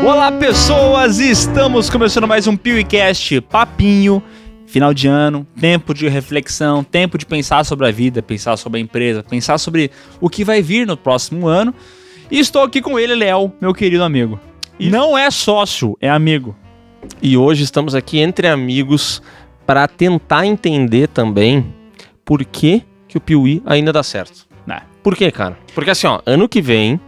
Olá, pessoas! Estamos começando mais um PeeWeeCast, papinho, final de ano, tempo de reflexão, tempo de pensar sobre a vida, pensar sobre a empresa, pensar sobre o que vai vir no próximo ano. E estou aqui com ele, Léo, meu querido amigo. E não é sócio, é amigo. E hoje estamos aqui entre amigos para tentar entender também por que o Piuí ainda dá certo. Por quê, cara? Porque assim, ó, ano que vem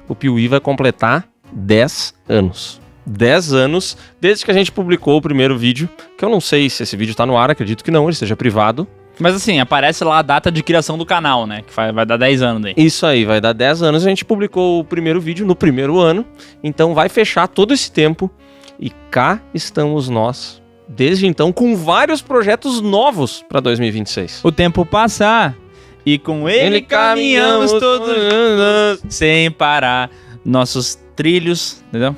o Piuí vai completar 10 anos. 10 anos desde que a gente publicou o primeiro vídeo, que eu não sei se esse vídeo tá no ar, acredito que não, ele esteja privado. Mas assim, aparece lá a data de criação do canal, né? Que vai dar 10 anos aí. Isso aí, vai dar 10 anos. A gente publicou o primeiro vídeo no primeiro ano, então vai fechar todo esse tempo. E cá estamos nós, desde então, com vários projetos novos para 2026. O tempo passar e com ele caminhamos todos sem parar. Nossos trilhos, entendeu?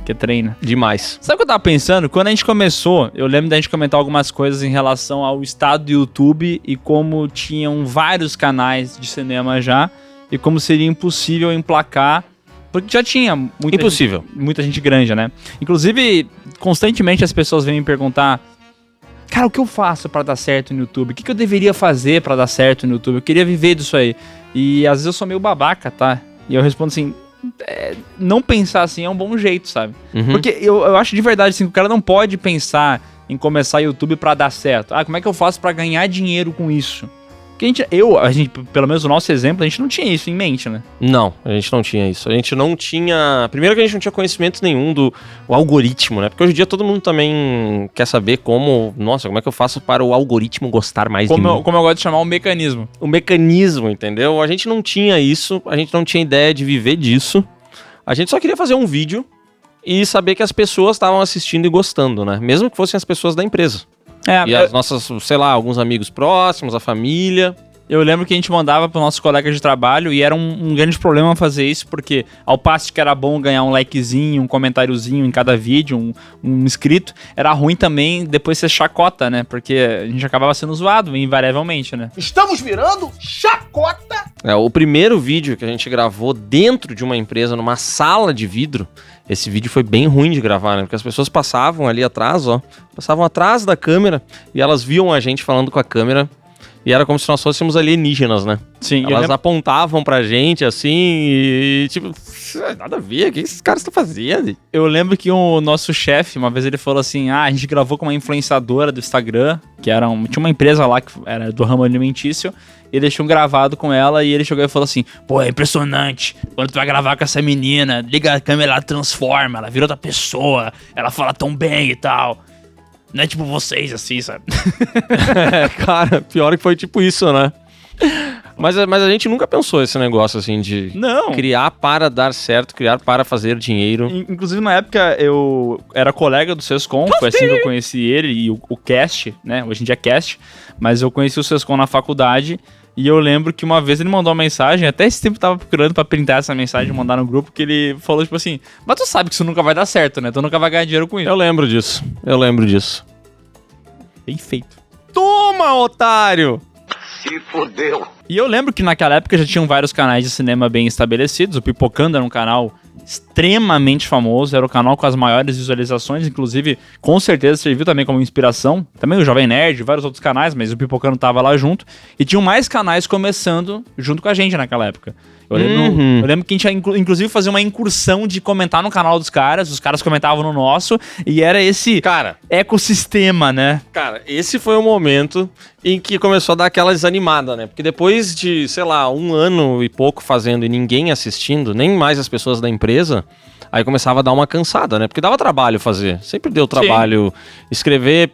Que treina. Demais. Sabe o que eu tava pensando? Quando a gente começou, eu lembro da gente comentar algumas coisas em relação ao estado do YouTube e como tinham vários canais de cinema já e como seria impossível emplacar, porque já tinha muita gente grande, né? Inclusive, constantemente as pessoas vêm me perguntar: cara, o que eu faço pra dar certo no YouTube? O que eu deveria fazer pra dar certo no YouTube? Eu queria viver disso aí. E às vezes eu sou meio babaca, tá? E eu respondo assim: não pensar assim é um bom jeito, sabe? Uhum. Porque eu acho de verdade assim, que o cara não pode pensar em começar YouTube pra dar certo. Ah, como é que eu faço pra ganhar dinheiro com isso? Porque a gente, pelo menos o nosso exemplo, a gente não tinha isso em mente, né? Não, a gente não tinha isso. A gente não tinha... Primeiro que a gente não tinha conhecimento nenhum do algoritmo, né? Porque hoje em dia todo mundo também quer saber como é que eu faço para o algoritmo gostar mais de mim? Como eu gosto de chamar o mecanismo. O mecanismo, entendeu? A gente não tinha isso, a gente não tinha ideia de viver disso. A gente só queria fazer um vídeo e saber que as pessoas estavam assistindo e gostando, né? Mesmo que fossem as pessoas da empresa. E as nossas, sei lá, alguns amigos próximos, a família. Eu lembro que a gente mandava para nossos colegas de trabalho e era um grande problema fazer isso, porque ao passo que era bom ganhar um likezinho, um comentáriozinho em cada vídeo, um inscrito, era ruim também depois ser chacota, né? Porque a gente acabava sendo zoado, invariavelmente, né? Estamos virando chacota! O primeiro vídeo que a gente gravou dentro de uma empresa, numa sala de vidro, esse vídeo foi bem ruim de gravar, né? Porque as pessoas passavam ali atrás, passavam atrás da câmera e elas viam a gente falando com a câmera. E era como se nós fôssemos alienígenas, né? Sim. Elas apontavam pra gente, assim, e tipo... Nada a ver, o que esses caras estão fazendo? Eu lembro que o nosso chefe, uma vez ele falou assim: a gente gravou com uma influenciadora do Instagram, que tinha uma empresa lá que era do ramo alimentício, e ele deixou um gravado com ela, e ele chegou e falou assim: pô, é impressionante, quando tu vai gravar com essa menina, liga a câmera, ela transforma, ela vira outra pessoa, ela fala tão bem e tal. Não é tipo vocês, assim, sabe? Cara, pior que foi tipo isso, né? Mas a gente nunca pensou esse negócio, assim, de criar para dar certo, criar para fazer dinheiro. Inclusive, na época, eu era colega do Sescom, foi assim que eu conheci ele e o Cast, né? Hoje em dia é Cast, mas eu conheci o Sescom na faculdade. E eu lembro que uma vez ele mandou uma mensagem, até esse tempo eu tava procurando pra printar essa mensagem e mandar no grupo, que ele falou tipo assim: mas tu sabe que isso nunca vai dar certo, né? Tu nunca vai ganhar dinheiro com isso. Eu lembro disso. Bem feito. Toma, otário! Se fodeu! E eu lembro que naquela época já tinham vários canais de cinema bem estabelecidos. O Pipocando era um canal extremamente famoso, era o canal com as maiores visualizações, inclusive com certeza serviu também como inspiração. Também o Jovem Nerd, vários outros canais, mas o Pipocando tava lá junto. E tinham mais canais começando junto com a gente naquela época. Eu lembro que a gente inclusive fazia uma incursão de comentar no canal dos caras, os caras comentavam no nosso, e era esse ecossistema, né? Cara, esse foi o momento em que começou a dar aquela desanimada, né? Porque depois de, sei lá, 1 ano e pouco fazendo e ninguém assistindo, nem mais as pessoas da empresa, aí começava a dar uma cansada, né? Porque dava trabalho fazer. Sempre deu trabalho escrever,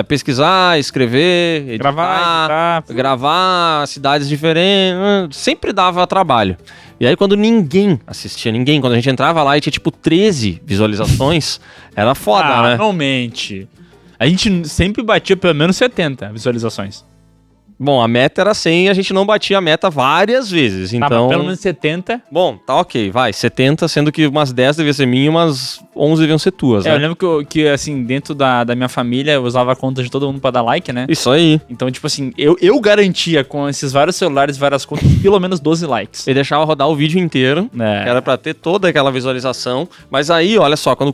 pesquisar, escrever, editar, gravar cidades diferentes. Sempre dava trabalho. E aí quando ninguém assistia, quando a gente entrava lá e tinha tipo 13 visualizações, era foda, né? Normalmente. A gente sempre batia pelo menos 70 visualizações. Bom, a meta era 100 e a gente não batia a meta várias vezes, Tá, então... mas pelo menos 70. Bom, tá ok, vai, 70, sendo que umas 10 deviam ser minhas e umas 11 deviam ser tuas, Eu né? lembro que, assim, dentro da minha família, eu usava a conta de todo mundo pra dar like, né? Isso aí. Então, tipo assim, eu garantia com esses vários celulares, várias contas, pelo menos 12 likes. Ele deixava rodar o vídeo inteiro, É. que era pra ter toda aquela visualização, mas aí, olha só, quando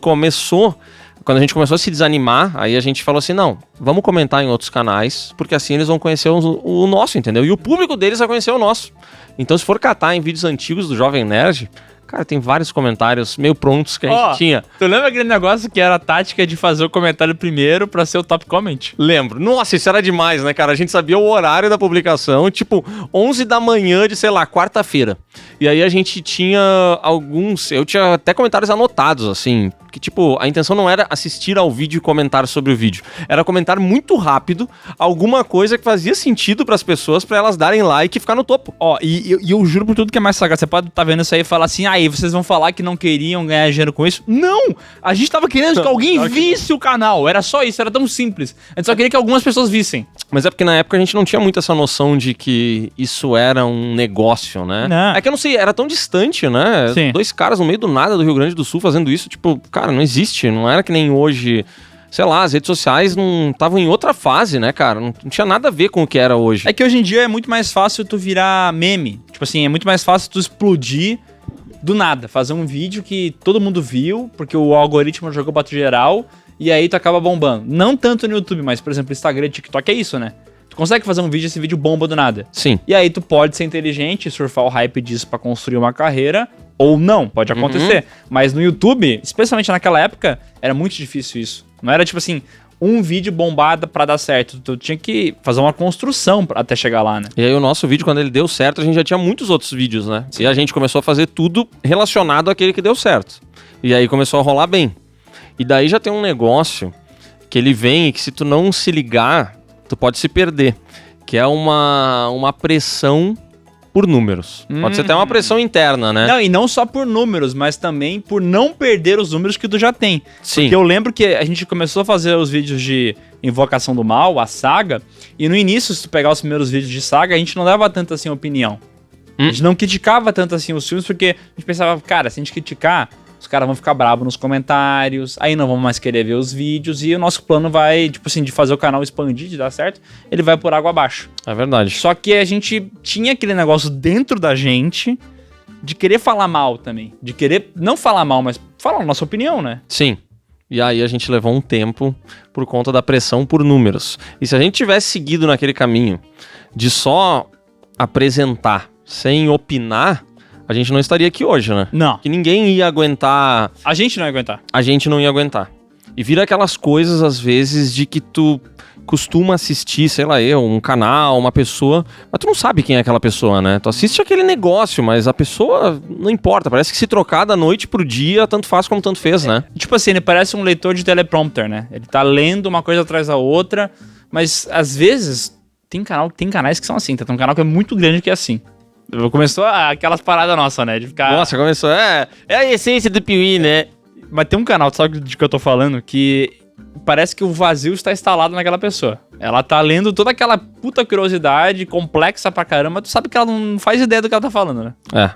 a gente começou a se desanimar, aí a gente falou assim, não, vamos comentar em outros canais, porque assim eles vão conhecer o nosso, entendeu? E o público deles vai conhecer o nosso. Então se for catar em vídeos antigos do Jovem Nerd, cara, tem vários comentários meio prontos que a gente tinha. Tu lembra aquele negócio que era a tática de fazer o comentário primeiro pra ser o top comment? Lembro. Nossa, isso era demais, né, cara? A gente sabia o horário da publicação, tipo 11 da manhã de, sei lá, quarta-feira. E aí a gente tinha eu tinha até comentários anotados, assim, que tipo, a intenção não era assistir ao vídeo e comentar sobre o vídeo, era comentar muito rápido alguma coisa que fazia sentido pras pessoas, pra elas darem like e ficar no topo. Ó, e eu juro por tudo que é mais sagaz. Você pode estar vendo isso aí e falar assim, aí vocês vão falar que não queriam ganhar dinheiro com isso. Não! A gente tava querendo que alguém visse o canal. Era só isso, era tão simples. A gente só queria que algumas pessoas vissem. Mas é porque na época a gente não tinha muito essa noção de que isso era um negócio, né? Não. É que eu não sei, era tão distante, né? Sim. 2 caras no meio do nada do Rio Grande do Sul fazendo isso, tipo, cara, não existe, não era que nem hoje, sei lá, as redes sociais não estavam em outra fase, né, cara? Não tinha nada a ver com o que era hoje. É que hoje em dia é muito mais fácil tu virar meme. Tipo assim, é muito mais fácil tu explodir do nada. Fazer um vídeo que todo mundo viu, porque o algoritmo jogou pra geral, e aí tu acaba bombando. Não tanto no YouTube, mas, por exemplo, Instagram e TikTok é isso, né? Tu consegue fazer um vídeo e esse vídeo bomba do nada. Sim. E aí tu pode ser inteligente, surfar o hype disso pra construir uma carreira, ou não, pode acontecer. Mas no YouTube, especialmente naquela época, era muito difícil isso. Não era tipo assim, um vídeo bombado pra dar certo. Tu tinha que fazer uma construção até chegar lá, né? E aí o nosso vídeo, quando ele deu certo, a gente já tinha muitos outros vídeos, né? E a gente começou a fazer tudo relacionado àquele que deu certo. E aí começou a rolar bem. E daí já tem um negócio que ele vem e que se tu não se ligar, tu pode se perder. Que é uma pressão por números. Pode ser até uma pressão interna, né? Não, e não só por números, mas também por não perder os números que tu já tem. Sim. Porque eu lembro que a gente começou a fazer os vídeos de Invocação do Mal, a saga, e no início, se tu pegar os primeiros vídeos de saga, a gente não dava tanto assim opinião. A gente não criticava tanto assim os filmes, porque a gente pensava, cara, se a gente criticar, os caras vão ficar bravos nos comentários, aí não vão mais querer ver os vídeos, e o nosso plano vai, tipo assim, de fazer o canal expandir, de dar certo, ele vai por água abaixo. É verdade. Só que a gente tinha aquele negócio dentro da gente de querer falar mal também. De querer não falar mal, mas falar a nossa opinião, né? Sim. E aí a gente levou um tempo por conta da pressão por números. E se a gente tivesse seguido naquele caminho de só apresentar sem opinar, a gente não estaria aqui hoje, né? Não. Que ninguém ia aguentar. A gente não ia aguentar. A gente não ia aguentar. E vira aquelas coisas, às vezes, de que tu costuma assistir, sei lá, um canal, uma pessoa, mas tu não sabe quem é aquela pessoa, né? Tu assiste aquele negócio, mas a pessoa não importa. Parece que se trocar da noite pro dia, tanto faz como tanto fez, né? Tipo assim, ele parece um leitor de teleprompter, né? Ele tá lendo uma coisa atrás da outra, mas às vezes tem canais que são assim, tá? Tem um canal que é muito grande que é assim. Começou aquelas paradas nossas, né? De ficar... Nossa, começou. É a essência do Piuí, né? Mas tem um canal, tu sabe de que eu tô falando, que parece que o vazio está instalado naquela pessoa. Ela tá lendo toda aquela puta curiosidade complexa pra caramba, tu sabe que ela não faz ideia do que ela tá falando, né? É.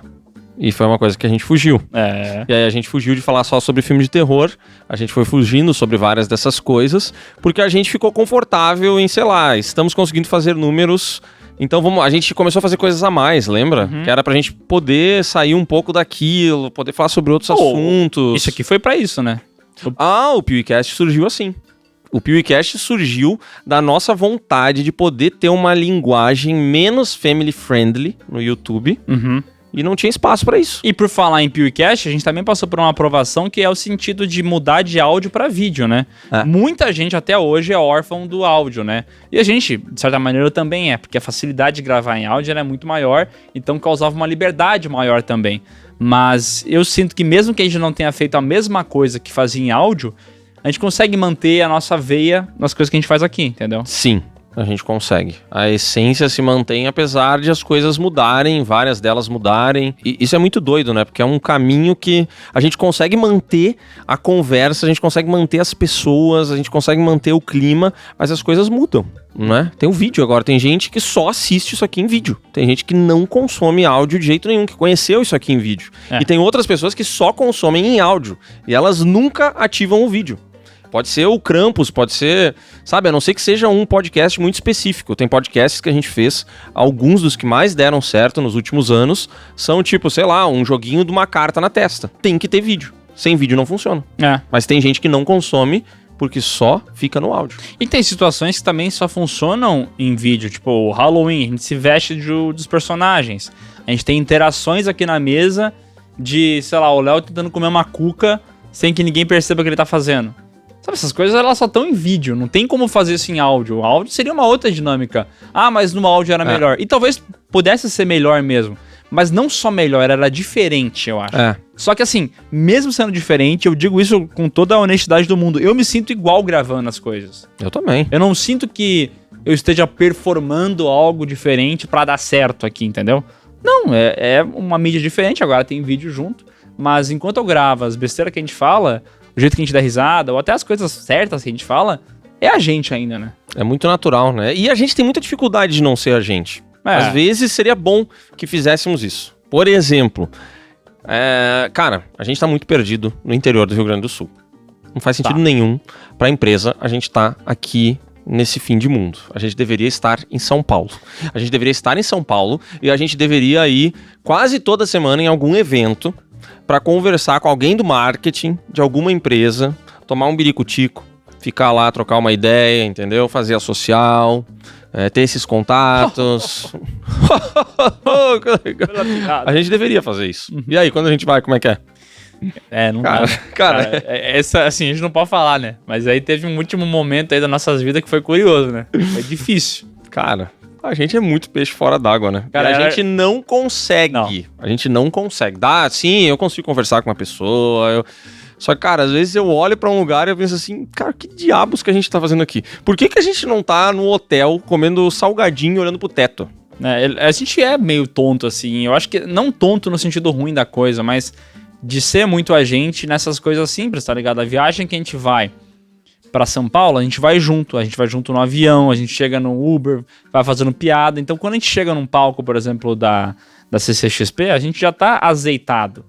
E foi uma coisa que a gente fugiu. É. E aí a gente fugiu de falar só sobre filme de terror, a gente foi fugindo sobre várias dessas coisas, porque a gente ficou confortável em, sei lá, estamos conseguindo fazer números... Então a gente começou a fazer coisas a mais, lembra? Que era pra gente poder sair um pouco daquilo, poder falar sobre outros assuntos. Isso aqui foi pra isso, né? O PeeWeeCast surgiu assim. O PeeWeeCast surgiu da nossa vontade de poder ter uma linguagem menos family friendly no YouTube. E não tinha espaço pra isso. E por falar em PeeWeeCast, a gente também passou por uma aprovação que é o sentido de mudar de áudio pra vídeo, né? É. Muita gente até hoje é órfão do áudio, né? E a gente, de certa maneira, também é, porque a facilidade de gravar em áudio era muito maior, então causava uma liberdade maior também. Mas eu sinto que mesmo que a gente não tenha feito a mesma coisa que fazia em áudio, a gente consegue manter a nossa veia nas coisas que a gente faz aqui, entendeu? Sim. A gente consegue. A essência se mantém apesar de as coisas mudarem, várias delas mudarem. E isso é muito doido, né? Porque é um caminho que a gente consegue manter a conversa, a gente consegue manter as pessoas, a gente consegue manter o clima, mas as coisas mudam, né? Tem o vídeo agora, tem gente que só assiste isso aqui em vídeo. Tem gente que não consome áudio de jeito nenhum, que conheceu isso aqui em vídeo. E tem outras pessoas que só consomem em áudio. E elas nunca ativam o vídeo. Pode ser o Krampus, pode ser, sabe, a não ser que seja um podcast muito específico. Tem podcasts que a gente fez, alguns dos que mais deram certo nos últimos anos, são tipo, sei lá, um joguinho de uma carta na testa. Tem que ter vídeo. Sem vídeo não funciona. Mas tem gente que não consome porque só fica no áudio. E tem situações que também só funcionam em vídeo, tipo o Halloween, a gente se veste dos personagens. A gente tem interações aqui na mesa de, sei lá, o Léo tentando comer uma cuca sem que ninguém perceba o que ele tá fazendo. Sabe, essas coisas elas só estão em vídeo, não tem como fazer isso em áudio. O áudio seria uma outra dinâmica. Ah, mas no áudio era melhor. E talvez pudesse ser melhor mesmo. Mas não só melhor, era diferente, eu acho. Só que assim, mesmo sendo diferente, eu digo isso com toda a honestidade do mundo, eu me sinto igual gravando as coisas. Eu também. Eu não sinto que eu esteja performando algo diferente pra dar certo aqui, entendeu? Não, é uma mídia diferente, agora tem vídeo junto. Mas enquanto eu gravo as besteiras que a gente fala, o jeito que a gente dá risada, ou até as coisas certas que a gente fala, é a gente ainda, né? É muito natural, né? E a gente tem muita dificuldade de não ser a gente. Às vezes seria bom que fizéssemos isso. Por exemplo, cara, a gente tá muito perdido no interior do Rio Grande do Sul. Não faz sentido nenhum pra empresa a gente tá aqui nesse fim de mundo. A gente deveria estar em São Paulo. A gente deveria estar em São Paulo e a gente deveria ir quase toda semana em algum evento para conversar com alguém do marketing de alguma empresa, tomar um biricutico, ficar lá, trocar uma ideia, entendeu? Fazer a social, ter esses contatos. A gente deveria fazer isso. E aí, quando a gente vai, como é que é? Não dá. Cara, essa, assim, a gente não pode falar, né? Mas aí teve um último momento aí das nossas vidas que foi curioso, né? Foi difícil. Cara, a gente é muito peixe fora d'água, né? Cara, a gente não consegue. Não. A gente não consegue. Sim, eu consigo conversar com uma pessoa. Só que, cara, às vezes eu olho pra um lugar e eu penso assim, cara, que diabos que a gente tá fazendo aqui? Por que a gente não tá no hotel comendo salgadinho olhando pro teto? A gente é meio tonto, assim. Eu acho que não tonto no sentido ruim da coisa, mas de ser muito a gente nessas coisas simples, tá ligado? A viagem que a gente vai pra São Paulo, a gente vai junto no avião, a gente chega no Uber, vai fazendo piada. Então, quando a gente chega num palco, por exemplo, da CCXP, a gente já tá azeitado.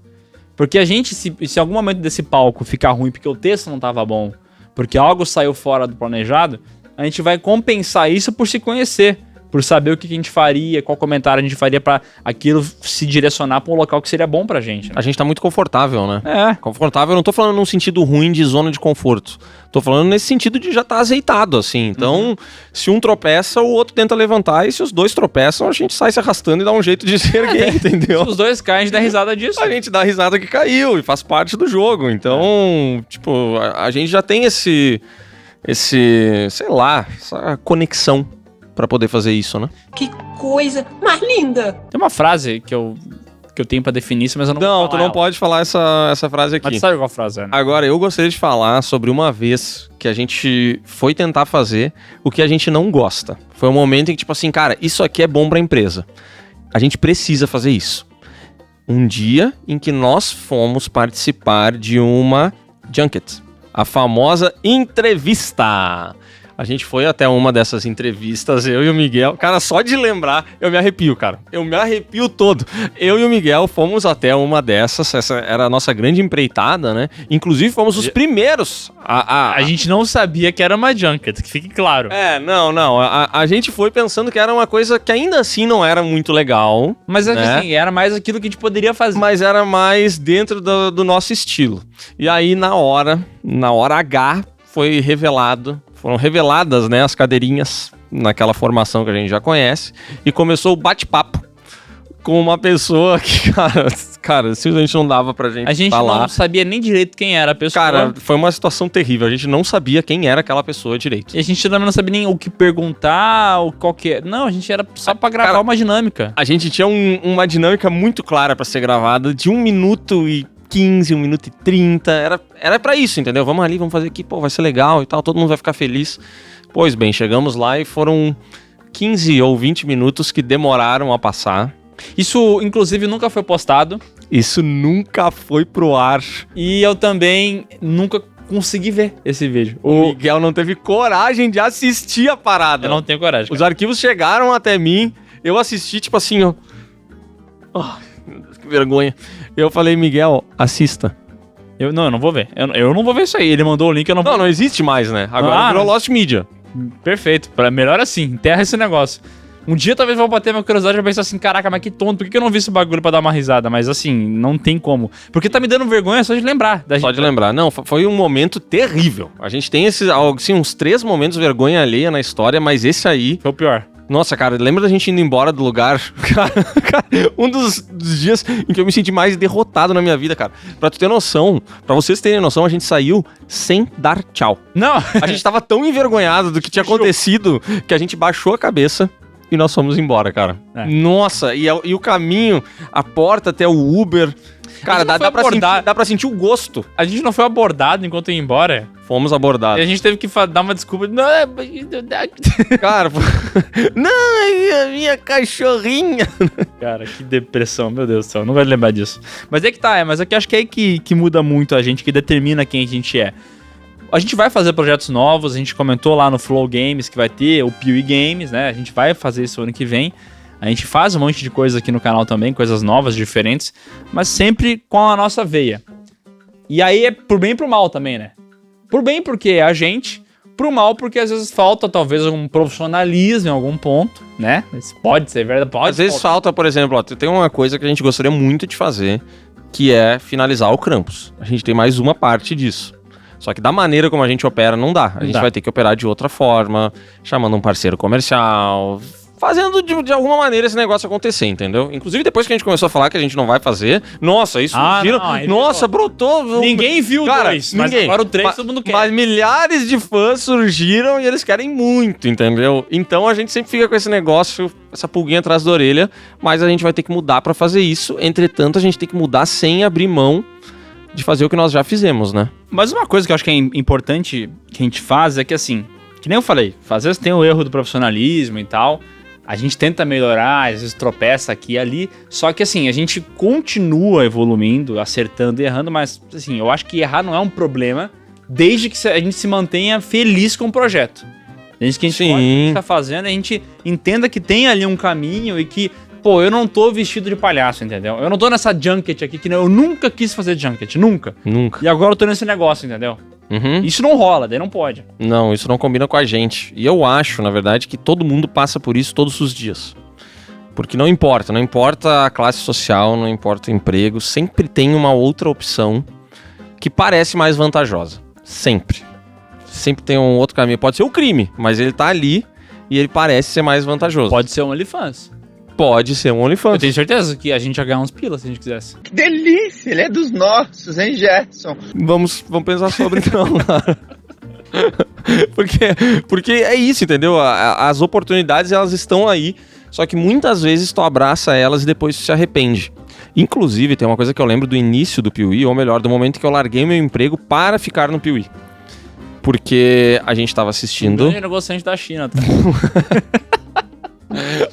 Porque a gente, se em algum momento desse palco ficar ruim porque o texto não tava bom, porque algo saiu fora do planejado, a gente vai compensar isso por se conhecer, por saber o que a gente faria, qual comentário a gente faria pra aquilo se direcionar pra um local que seria bom pra gente. Né? A gente tá muito confortável, né? Confortável, eu não tô falando num sentido ruim de zona de conforto. Tô falando nesse sentido de já tá azeitado, assim. Então, se um tropeça, o outro tenta levantar, e se os dois tropeçam, a gente sai se arrastando e dá um jeito de se erguer, entendeu? Se os dois caem, a gente dá risada disso. A gente dá risada que caiu, e faz parte do jogo. Então, tipo, a gente já tem sei lá, essa conexão pra poder fazer isso, né? Que coisa mais linda! Tem uma frase que eu tenho pra definir isso, mas eu não vou falar. Não, tu não pode falar essa frase aqui. Mas tu sabe qual frase é, né? Agora, eu gostaria de falar sobre uma vez que a gente foi tentar fazer o que a gente não gosta. Foi um momento em que, tipo assim, cara, isso aqui é bom pra empresa. A gente precisa fazer isso. Um dia em que nós fomos participar de uma junket. A famosa entrevista. A gente foi até uma dessas entrevistas, eu e o Miguel. Cara, só de lembrar, eu me arrepio, cara. Eu me arrepio todo. Eu e o Miguel fomos até uma dessas. Essa era a nossa grande empreitada, né? Inclusive, fomos os primeiros a gente não sabia que era uma junket, que fique claro. Não. A gente foi pensando que era uma coisa que ainda assim não era muito legal. Mas assim, era mais aquilo que a gente poderia fazer. Mas era mais dentro do nosso estilo. E aí, na hora H, foram reveladas, né, as cadeirinhas naquela formação que a gente já conhece, e começou o bate-papo com uma pessoa que, cara, simplesmente não dava pra gente A gente falar. Não sabia nem direito quem era a pessoa. Cara, foi uma situação terrível, a gente não sabia quem era aquela pessoa direito. E a gente também não sabia nem o que perguntar, ou qual que é. Não, a gente era só pra gravar uma dinâmica. A gente tinha uma dinâmica muito clara pra ser gravada, de 1 minuto e 15, 1 minuto e 30. Era pra isso, entendeu? Vamos ali, vamos fazer aqui, pô, vai ser legal e tal, todo mundo vai ficar feliz. Pois bem, chegamos lá e foram 15 ou 20 minutos que demoraram a passar. Isso, inclusive, nunca foi postado. Isso nunca foi pro ar. E eu também nunca consegui ver esse vídeo. O Miguel não teve coragem de assistir a parada. Eu não tenho coragem, cara. Os arquivos chegaram até mim, eu assisti, tipo assim, ó. Meu Deus, que vergonha. Eu falei, Miguel, assista. Eu não vou ver. Eu não vou ver isso aí. Ele mandou o link, eu não vou. Não existe mais, né? Agora virou Lost Media. Perfeito. Melhor assim, enterra esse negócio. Um dia talvez eu vou bater minha curiosidade e pensar assim, caraca, mas que tonto, por que eu não vi esse bagulho pra dar uma risada? Mas assim, não tem como. Porque tá me dando vergonha só de lembrar. Só de lembrar. Não, foi um momento terrível. A gente tem assim, uns 3 momentos de vergonha alheia na história, mas esse aí... Foi o pior. Nossa, cara, lembra da gente indo embora do lugar? Cara, um dos dias em que eu me senti mais derrotado na minha vida, cara. Pra tu ter noção, pra vocês terem noção, a gente saiu sem dar tchau. Não! A gente tava tão envergonhado do que tinha acontecido que a gente baixou a cabeça e nós fomos embora, cara. É. Nossa, e o caminho, a porta até o Uber... Cara, dá pra sentir o gosto. A gente não foi abordado enquanto ia embora. Fomos abordados. E a gente teve que dar uma desculpa. Não, cara, não, minha cachorrinha. Cara, que depressão, meu Deus do céu. Não vai lembrar disso. Mas é que tá, mas é que acho que é aí que muda muito a gente, que determina quem a gente é. A gente vai fazer projetos novos, a gente comentou lá no Flow Games que vai ter o Piuí Games, né? A gente vai fazer isso ano que vem. A gente faz um monte de coisa aqui no canal também, coisas novas, diferentes, mas sempre com a nossa veia. E aí é pro bem e pro mal também, né? Por bem porque é a gente, pro mal porque às vezes falta talvez um profissionalismo em algum ponto, né? Isso pode ser verdade, pode. Às vezes falta, por exemplo, ó, tem uma coisa que a gente gostaria muito de fazer, que é finalizar o Krampus. A gente tem mais uma parte disso. Só que da maneira como a gente opera, não dá. A gente vai ter que operar de outra forma, chamando um parceiro comercial... Fazendo de alguma maneira esse negócio acontecer, entendeu? Inclusive, depois que a gente começou a falar que a gente não vai fazer, nossa, isso nossa, brotou. Ninguém viu cara, o 2, mas agora o 3 todo mundo quer. Mas milhares de fãs surgiram e eles querem muito, entendeu? Então a gente sempre fica com esse negócio, essa pulguinha atrás da orelha, mas a gente vai ter que mudar pra fazer isso. Entretanto, a gente tem que mudar sem abrir mão de fazer o que nós já fizemos, né? Mas uma coisa que eu acho que é importante que a gente faz é que, assim, que nem eu falei, às vezes tem o erro do profissionalismo e tal... A gente tenta melhorar, às vezes tropeça aqui e ali, só que assim, a gente continua evoluindo, acertando e errando, mas assim, eu acho que errar não é um problema, desde que a gente se mantenha feliz com o projeto. Desde que a gente gosta do que a gente tá fazendo, a gente entenda que tem ali um caminho e que, pô, eu não tô vestido de palhaço, entendeu? Eu não tô nessa junket aqui, que eu nunca quis fazer junket, nunca. E agora eu tô nesse negócio, entendeu? Uhum. Isso não rola, daí não pode. Não, isso não combina com a gente. E eu acho, na verdade, que todo mundo passa por isso todos os dias. Porque não importa a classe social, não importa o emprego, sempre tem uma outra opção que parece mais vantajosa. Sempre. Sempre tem um outro caminho. Pode ser o crime, mas ele tá ali e ele parece ser mais vantajoso. Pode ser um OnlyFans. Pode ser um OnlyFans. Eu tenho certeza que a gente ia ganhar uns pilas se a gente quisesse. Que delícia, ele é dos nossos, hein, Gerson? Vamos pensar sobre então. porque é isso, entendeu? As oportunidades, elas estão aí, só que muitas vezes tu abraça elas e depois tu se arrepende. Inclusive, tem uma coisa que eu lembro do início do Piuí, ou melhor, do momento que eu larguei meu emprego para ficar no Piuí. Porque a gente tava assistindo... Um negociante da China, tá?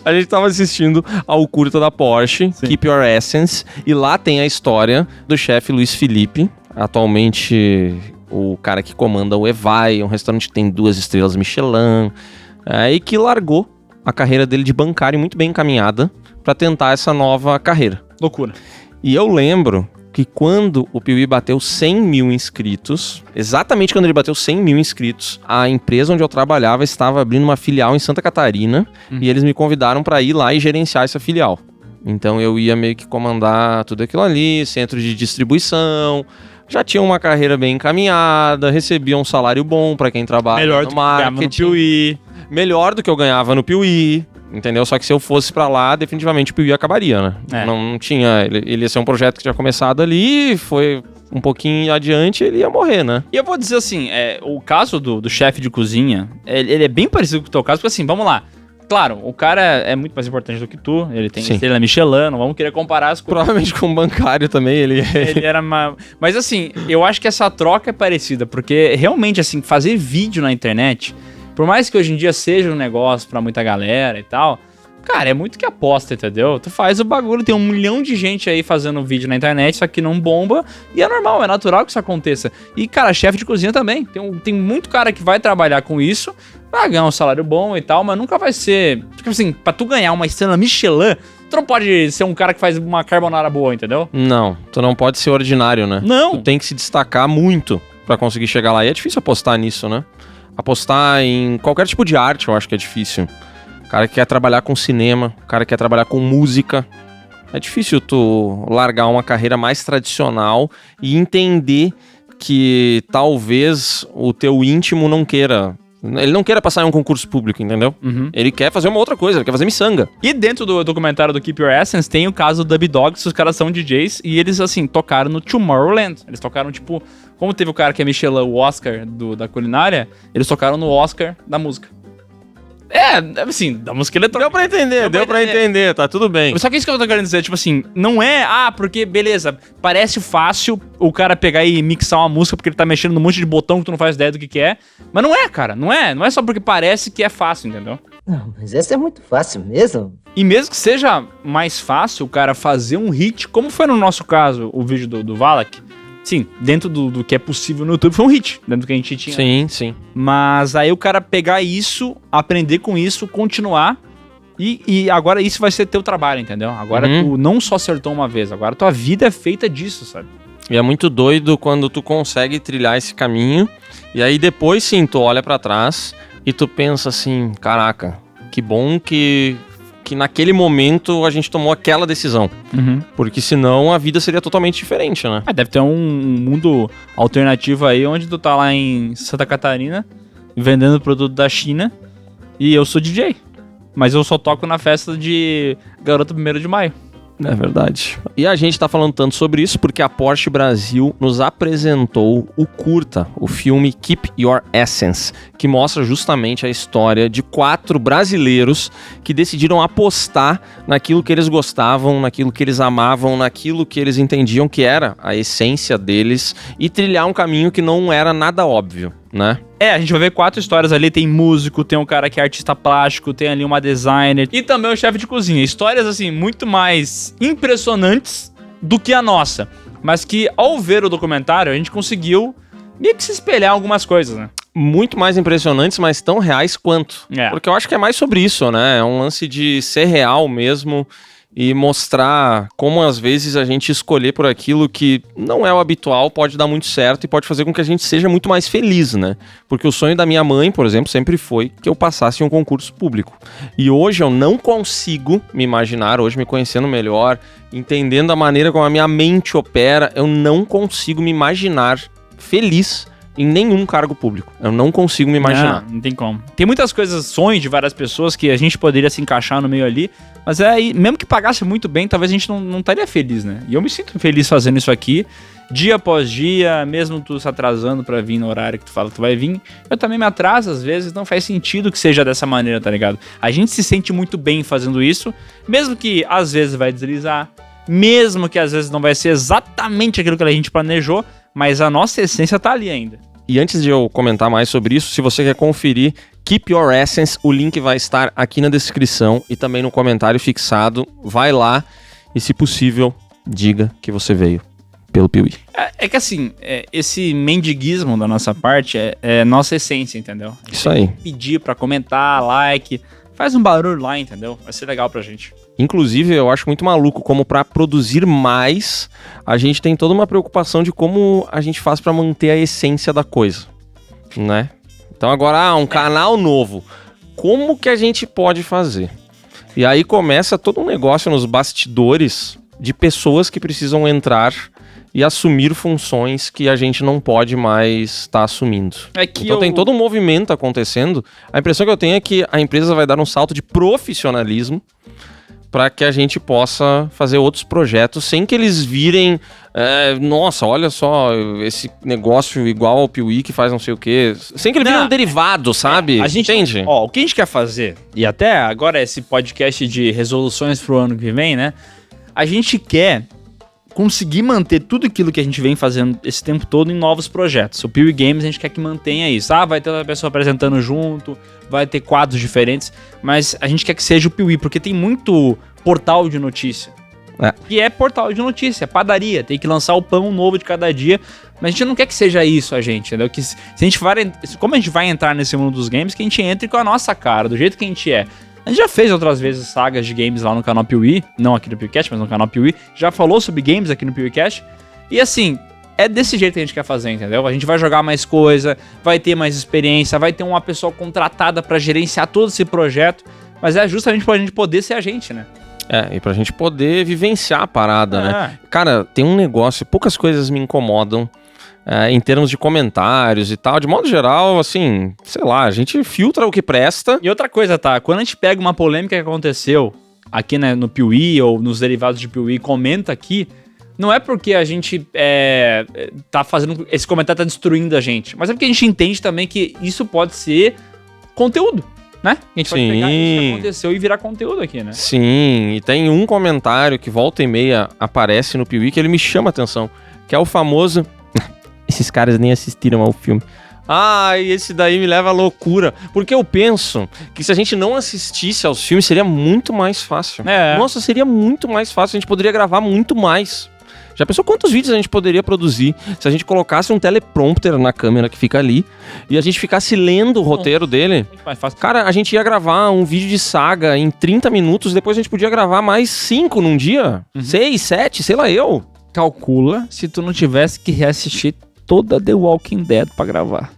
A gente tava assistindo ao curta da Porsche, sim, Keep Your Essence, e lá tem a história do chefe Luiz Felipe, atualmente o cara que comanda o Evai, um restaurante que tem 2 estrelas Michelin, e que largou a carreira dele de bancário muito bem encaminhada para tentar essa nova carreira. Loucura. E eu lembro que quando o Piuí bateu 100 mil inscritos, exatamente quando ele bateu 100 mil inscritos, a empresa onde eu trabalhava estava abrindo uma filial em Santa Catarina, e eles me convidaram para ir lá e gerenciar essa filial. Então eu ia meio que comandar tudo aquilo ali, centro de distribuição, já tinha uma carreira bem encaminhada, recebia um salário bom para quem trabalha no marketing. Melhor do que eu ganhava no Piuí. Entendeu? Só que se eu fosse pra lá, definitivamente o Piuí acabaria, né? É. Não tinha... Ele ia ser um projeto que tinha começado ali, foi um pouquinho adiante, ele ia morrer, né? E eu vou dizer assim, o caso do chefe de cozinha, ele é bem parecido com o teu caso, porque assim, vamos lá, Claro, o cara é muito mais importante do que tu, ele tem Sim. estrela Michelin, não vamos querer comparar as coisas. Provavelmente com o bancário também, ele Ele era Mas assim, eu acho que essa troca é parecida, porque realmente, assim, fazer vídeo na internet, por mais que hoje em dia seja um negócio pra muita galera e tal, cara, é muito que aposta, entendeu? Tu faz o bagulho, tem 1 milhão de gente aí fazendo vídeo na internet, só que não bomba, e é normal, é natural que isso aconteça. E, cara, chefe de cozinha também, tem muito cara que vai trabalhar com isso, vai ganhar um salário bom e tal, mas nunca vai ser... Tipo assim, pra tu ganhar uma estrela Michelin, tu não pode ser um cara que faz uma carbonara boa, entendeu? Não, tu não pode ser ordinário, né? Não. Tu tem que se destacar muito pra conseguir chegar lá. E é difícil apostar nisso, né? Apostar em qualquer tipo de arte, eu acho que é difícil. O cara que quer trabalhar com cinema, o cara que quer trabalhar com música. É difícil tu largar uma carreira mais tradicional e entender que talvez o teu íntimo não queira... Ele não queira passar em um concurso público, entendeu? Uhum. Ele quer fazer uma outra coisa, ele quer fazer miçanga. E dentro do documentário do Keep Your Essence tem o caso do Dub Dogs, os caras são DJs e eles, assim, tocaram no Tomorrowland. Eles tocaram, tipo, como teve o cara que é Michelin, o Oscar da culinária, eles tocaram no Oscar da música. É, assim, da música eletrônica. Deu pra entender, tá tudo bem. Só que isso que eu tô querendo dizer, tipo assim, não é, porque, beleza, parece fácil o cara pegar e mixar uma música porque ele tá mexendo num monte de botão que tu não faz ideia do que é. Mas não é, cara, não é só porque parece que é fácil, entendeu? Não, mas essa é muito fácil mesmo. E mesmo que seja mais fácil o cara fazer um hit, como foi no nosso caso, o vídeo do Valak, sim, dentro do que é possível no YouTube, foi um hit, dentro do que a gente tinha. Sim. Mas aí o cara pegar isso, aprender com isso, continuar, e agora isso vai ser teu trabalho, entendeu? Agora tu não só acertou uma vez, agora tua vida é feita disso, sabe? E é muito doido quando tu consegue trilhar esse caminho, e aí depois sim, tu olha pra trás e tu pensa assim, caraca, que bom que naquele momento a gente tomou aquela decisão. Porque senão a vida seria totalmente diferente, né? Deve ter um mundo alternativo aí, onde tu tá lá em Santa Catarina, vendendo produto da China, e eu sou DJ. Mas eu só toco na festa de Garota 1º de Maio. É verdade. E a gente tá falando tanto sobre isso porque a Porsche Brasil nos apresentou o curta, o filme Keep Your Essence, que mostra justamente a história de 4 brasileiros que decidiram apostar naquilo que eles gostavam, naquilo que eles amavam, naquilo que eles entendiam que era a essência deles e trilhar um caminho que não era nada óbvio, né? A gente vai ver 4 histórias ali, tem músico, tem um cara que é artista plástico, tem ali uma designer e também o chefe de cozinha. Histórias, assim, muito mais impressionantes do que a nossa, mas que ao ver o documentário a gente conseguiu meio que se espelhar em algumas coisas, né? Muito mais impressionantes, mas tão reais quanto. Porque eu acho que é mais sobre isso, né? É um lance de ser real mesmo e mostrar como às vezes a gente escolher por aquilo que não é o habitual pode dar muito certo e pode fazer com que a gente seja muito mais feliz, né? Porque o sonho da minha mãe, por exemplo, sempre foi que eu passasse em um concurso público. E hoje eu não consigo me imaginar, hoje me conhecendo melhor, entendendo a maneira como a minha mente opera, eu não consigo me imaginar feliz em nenhum cargo público. Eu não consigo me imaginar. Não tem como. Tem muitas coisas, sonhos de várias pessoas que a gente poderia se encaixar no meio ali, mas aí, mesmo que pagasse muito bem, talvez a gente não estaria feliz, né? E eu me sinto feliz fazendo isso aqui, dia após dia, mesmo tu se atrasando pra vir no horário que tu fala que tu vai vir, eu também me atraso às vezes, não faz sentido que seja dessa maneira, tá ligado? A gente se sente muito bem fazendo isso, mesmo que às vezes vai deslizar, mesmo que às vezes não vai ser exatamente aquilo que a gente planejou, mas a nossa essência tá ali ainda. E antes de eu comentar mais sobre isso, se você quer conferir Keep Your Essence, o link vai estar aqui na descrição e também no comentário fixado. Vai lá e, se possível, diga que você veio pelo Piuí. É que assim, esse mendiguismo da nossa parte é nossa essência, entendeu? Isso aí. Pedir pra comentar, like, faz um barulho lá, entendeu? Vai ser legal pra gente. Inclusive, eu acho muito maluco como para produzir mais, a gente tem toda uma preocupação de como a gente faz para manter a essência da coisa, né? Então agora, um canal novo, como que a gente pode fazer? E aí começa todo um negócio nos bastidores de pessoas que precisam entrar e assumir funções que a gente não pode mais estar assumindo. Então tem todo um movimento acontecendo. A impressão que eu tenho é que a empresa vai dar um salto de profissionalismo para que a gente possa fazer outros projetos sem que eles virem Nossa, olha só, esse negócio igual ao Piuí que faz não sei o quê. Sem que ele vire um derivado, sabe? A gente, entende? Ó, o que a gente quer fazer, e até agora esse podcast de resoluções pro ano que vem, né? A gente quer conseguir manter tudo aquilo que a gente vem fazendo esse tempo todo em novos projetos. O Piuí Games a gente quer que mantenha isso. Vai ter outra pessoa apresentando junto, vai ter quadros diferentes, mas a gente quer que seja o Piuí, porque tem muito portal de notícia. Que é portal de notícia, padaria, tem que lançar o pão novo de cada dia, mas a gente não quer que seja isso, entendeu? Que se a gente como a gente vai entrar nesse mundo dos games, que a gente entre com a nossa cara, do jeito que a gente é. A gente já fez outras vezes sagas de games lá no canal Piuí, não aqui no PeeWeeCast, mas no canal Piuí, já falou sobre games aqui no PeeWeeCast, e assim, é desse jeito que a gente quer fazer, entendeu? A gente vai jogar mais coisa, vai ter mais experiência, vai ter uma pessoa contratada pra gerenciar todo esse projeto, mas é justamente pra gente poder ser a gente, né? E pra gente poder vivenciar a parada, né? Cara, tem um negócio, poucas coisas me incomodam em termos de comentários e tal. De modo geral, assim, sei lá, a gente filtra o que presta. E outra coisa, tá? Quando a gente pega uma polêmica que aconteceu aqui, né, no Piuí ou nos derivados de Piuí, comenta aqui, não é porque a gente tá fazendo... Esse comentário tá destruindo a gente, mas é porque a gente entende também que isso pode ser conteúdo. Né? A gente pode pegar isso que aconteceu e virar conteúdo aqui, né? Sim, e tem um comentário que volta e meia aparece no Piuí que ele me chama a atenção, que é o famoso... Esses caras nem assistiram ao filme. E esse daí me leva à loucura. Porque eu penso que se a gente não assistisse aos filmes, seria muito mais fácil. Nossa, seria muito mais fácil, a gente poderia gravar muito mais. Já pensou quantos vídeos a gente poderia produzir se a gente colocasse um teleprompter na câmera que fica ali e a gente ficasse lendo o roteiro dele? Muito mais fácil. Cara, a gente ia gravar um vídeo de saga em 30 minutos, depois a gente podia gravar mais 5 num dia. 6, 7, sei lá eu. Calcula se tu não tivesse que reassistir toda The Walking Dead pra gravar.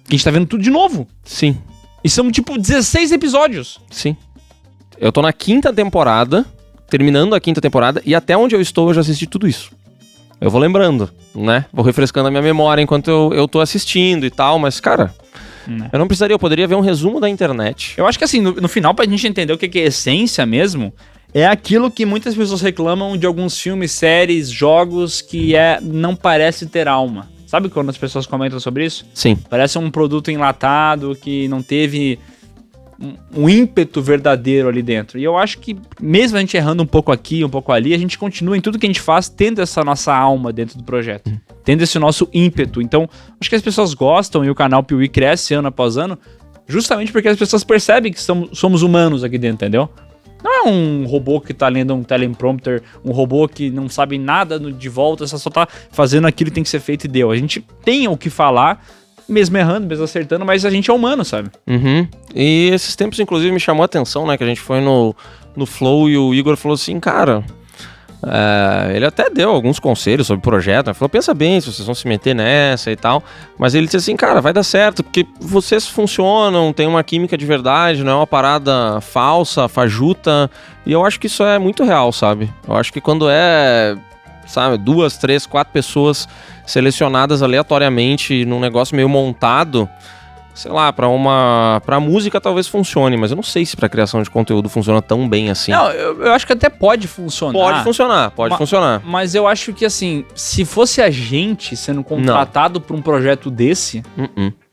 A gente tá vendo tudo de novo. Sim. E são tipo 16 episódios. Sim. Eu tô na 5ª temporada... Terminando a 5ª temporada, e até onde eu estou eu já assisti tudo isso. Eu vou lembrando, né? Vou refrescando a minha memória enquanto eu tô assistindo e tal, mas, cara, eu não precisaria, eu poderia ver um resumo da internet. Eu acho que assim, no final, pra gente entender o que é essência mesmo, é aquilo que muitas pessoas reclamam de alguns filmes, séries, jogos, que não parece ter alma. Sabe quando as pessoas comentam sobre isso? Sim. Parece um produto enlatado, que não teve... um ímpeto verdadeiro ali dentro. E eu acho que, mesmo a gente errando um pouco aqui, um pouco ali, a gente continua em tudo que a gente faz tendo essa nossa alma dentro do projeto. Tendo esse nosso ímpeto. Então, acho que as pessoas gostam e o canal Piuí cresce ano após ano, justamente porque as pessoas percebem que somos humanos aqui dentro, entendeu? Não é um robô que tá lendo um teleprompter, um robô que não sabe nada de volta, só tá fazendo aquilo que tem que ser feito e deu. A gente tem o que falar, mesmo errando, mesmo acertando, mas a gente é humano, sabe? E esses tempos, inclusive, me chamou a atenção, né? Que a gente foi no Flow e o Igor falou assim, cara... ele até deu alguns conselhos sobre o projeto, né? Falou, pensa bem se vocês vão se meter nessa e tal. Mas ele disse assim, cara, vai dar certo, porque vocês funcionam, tem uma química de verdade, não é uma parada falsa, fajuta. E eu acho que isso é muito real, sabe? Eu acho que quando sabe, 2, 3, 4 pessoas selecionadas aleatoriamente num negócio meio montado, sei lá, pra música talvez funcione, mas eu não sei se pra criação de conteúdo funciona tão bem assim. Não, eu acho que até pode funcionar. Pode funcionar. Mas eu acho que, assim, se fosse a gente sendo contratado pra um projeto desse,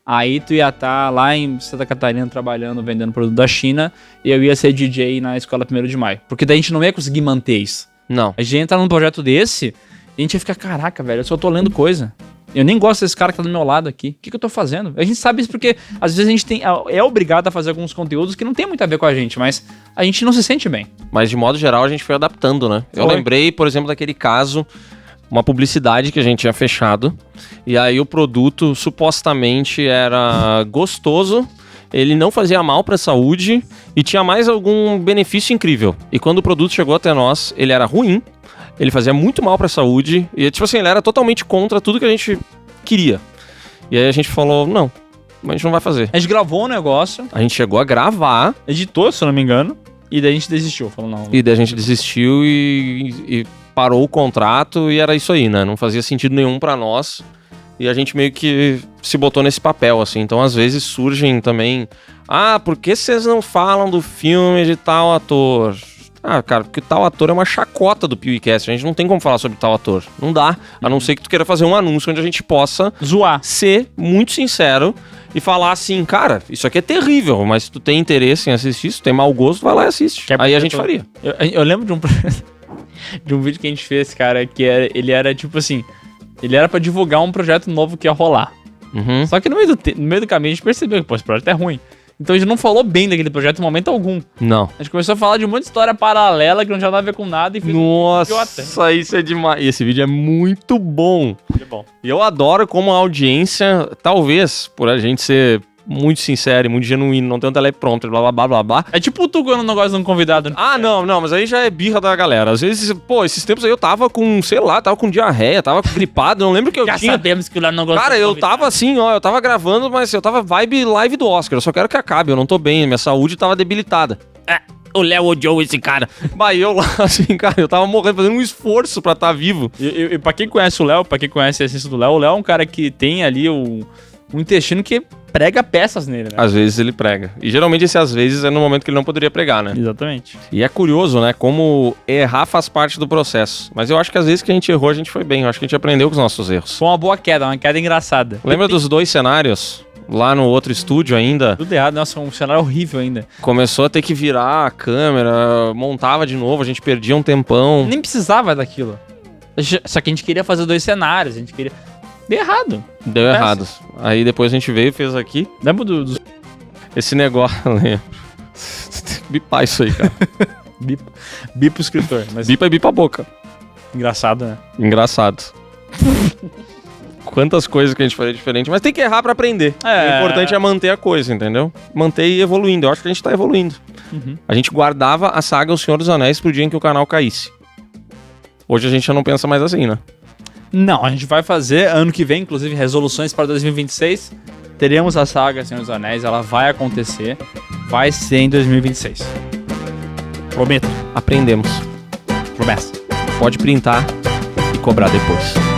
aí tu ia estar lá em Santa Catarina trabalhando, vendendo produto da China, e eu ia ser DJ na escola 1º de Maio. Porque daí a gente não ia conseguir manter isso. Não. A gente entra num projeto desse e a gente ia ficar, caraca, velho, eu só tô lendo coisa. Eu nem gosto desse cara que tá do meu lado aqui. O que eu tô fazendo? A gente sabe isso porque, às vezes, a gente é obrigado a fazer alguns conteúdos que não tem muito a ver com a gente, mas a gente não se sente bem. Mas, de modo geral, a gente foi adaptando, né? Eu lembrei, por exemplo, daquele caso, uma publicidade que a gente tinha fechado, e aí o produto supostamente era gostoso, ele não fazia mal pra saúde e tinha mais algum benefício incrível. E quando o produto chegou até nós, ele era ruim, ele fazia muito mal pra saúde, e tipo assim, ele era totalmente contra tudo que a gente queria. E aí a gente falou, não, a gente não vai fazer. A gente gravou um negócio. A gente chegou a gravar. Editou, se eu não me engano, e daí a gente desistiu. Falou, não. E daí a gente desistiu e parou o contrato, e era isso aí, né? Não fazia sentido nenhum pra nós. E a gente meio que se botou nesse papel, assim. Então, às vezes, surgem também... por que vocês não falam do filme de tal ator? Ah, cara, porque tal ator é uma chacota do PewCast. A gente não tem como falar sobre tal ator. Não dá. A não ser que tu queira fazer um anúncio onde a gente possa Zoar. ser muito sincero e falar assim, cara, isso aqui é terrível, mas se tu tem interesse em assistir, se tu tem mau gosto, vai lá e assiste. Aí a gente faria. Eu lembro de um de um vídeo que a gente fez, cara, que ele era tipo assim, ele era pra divulgar um projeto novo que ia rolar. Uhum. Só que no meio do caminho a gente percebeu que, pô, esse projeto é ruim. Então a gente não falou bem daquele projeto em momento algum. Não. A gente começou a falar de um monte de história paralela que não tinha nada a ver com nada e fez Nossa, isso é demais. E esse vídeo é muito bom. É bom. E eu adoro como a audiência, talvez, por a gente ser muito sincero e muito genuíno, não ter um teleprompter, blá, blá, blá, blá, blá. É tipo tu quando não gosta de um convidado. Ah, não, mas aí já é birra da galera. Às vezes, pô, esses tempos aí eu tava com, sei lá, tava com diarreia, tava gripado, não lembro que eu Já tinha... sabemos que o Léo não gosta Cara, de eu convidado. tava assim, ó, eu tava gravando, mas eu tava vibe live do Oscar, eu só quero que acabe, eu não tô bem, minha saúde tava debilitada. O Léo odiou esse cara. Bah, eu lá, assim, cara, eu tava morrendo, fazendo um esforço pra estar vivo. E pra quem conhece o Léo, pra quem conhece a essência do Léo, o Léo é um cara que tem ali um intestino que prega peças nele, né? Às vezes ele prega. E geralmente esse às vezes é no momento que ele não poderia pregar, né? Exatamente. E é curioso, né? Como errar faz parte do processo. Mas eu acho que às vezes que a gente errou, a gente foi bem. Eu acho que a gente aprendeu com os nossos erros. Foi uma boa queda, uma queda engraçada. Lembra dos 2 cenários? Lá no outro estúdio ainda, Tudo errado, nossa, um cenário horrível ainda. começou a ter que virar a câmera, montava de novo, a gente perdia um tempão. Nem precisava daquilo. Só que a gente queria fazer 2 cenários, a gente queria... Deu errado. Deu errado. Aí depois a gente veio e fez aqui Lembra dos... esse negócio. Lembro. Bipar isso aí, cara. Bipa o escritor, mas Bipa e bipa a boca. engraçado, né? Engraçado. Quantas coisas que a gente faria diferente, mas tem que errar pra aprender. É. O importante é manter a coisa, entendeu? Manter e ir evoluindo. Eu acho que a gente tá evoluindo. Uhum. A gente guardava a saga O Senhor dos Anéis pro dia em que o canal caísse. Hoje a gente já não pensa mais assim, né? Não, a gente vai fazer ano que vem, inclusive, resoluções para 2026. Teremos a saga Senhor dos Anéis, ela vai acontecer. Vai ser em 2026. Prometo. Aprendemos. Promessa. Pode printar e cobrar depois.